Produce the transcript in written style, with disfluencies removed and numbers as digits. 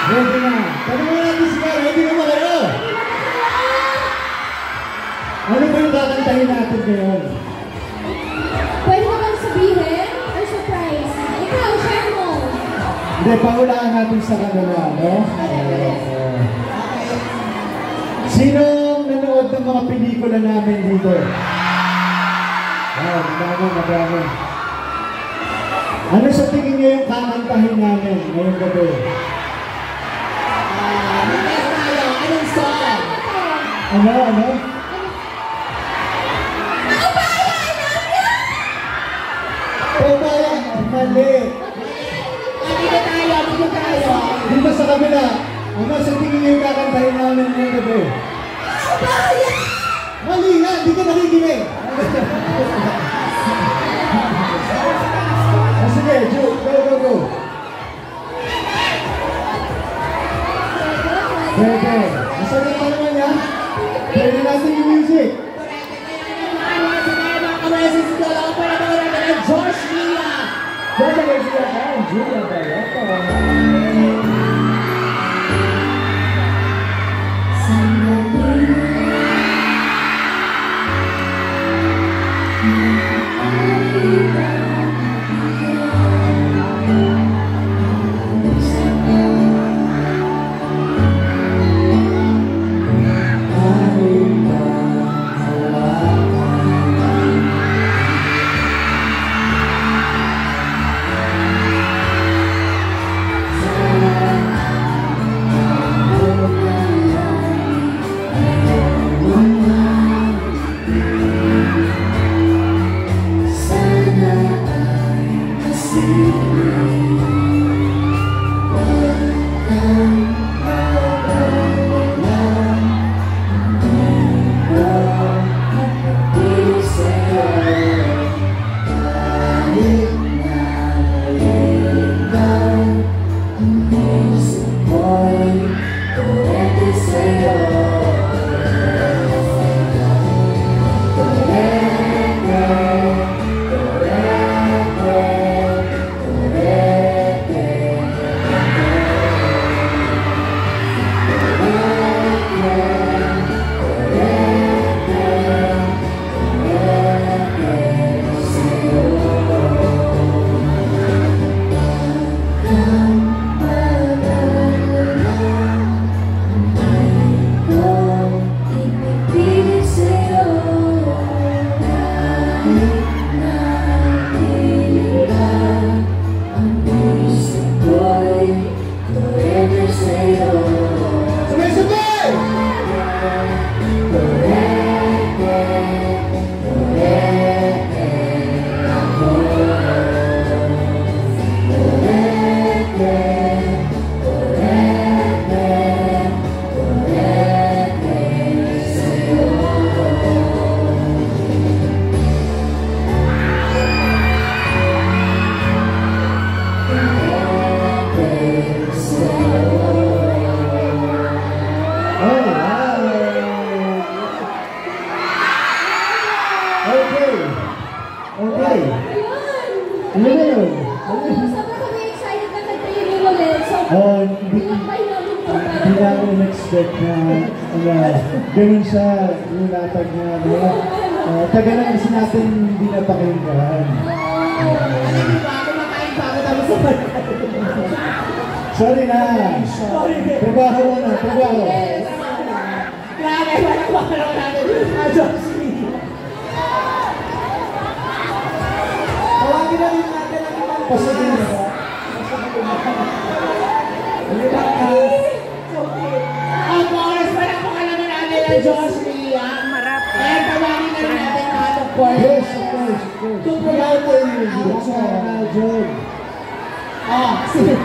Ready na. Tanong natin sila, ready na ba kayo? Ano ba yung kakantahin natin ngayon? Pwede mo bang sabihin? Or surprise? Ikaw, share mo. Hindi, paulaan natin sa kanila, no? Sinong nanood ng mga pelikula namin dito? Madami. Ano sa tingin niyo yung kakantahin namin ngayong gabi? Anong song? Ano? Paubaya! Mali! Dito tayo. Dito sa kabila, ano sa tingin niyo yung kakantahin namin ngayong gabi? Mali yan! Di ka nakikinig! Sige, Ju, go! Pwede. Masagot pa naman yan. Pwede natin yung music. Josh Mia! Julia Barreto. Okay. Ano na yun? Sobrang kami excited na nag-training ulit. So, pinakbay namin po. Hindi namin expect na ganun siya nilatag na taga na kasi natin hindi napakinggan. Sorry na. Trabaho na. Grabe, wala natin. Tawagin na rin natin ang ibang Pasigin na ba? Ang oras pa lang pakalaman natin ang Josh Mia. Kaya tawagin na rin natin ang of course. Yes, of course. To promote the music. John. Sige.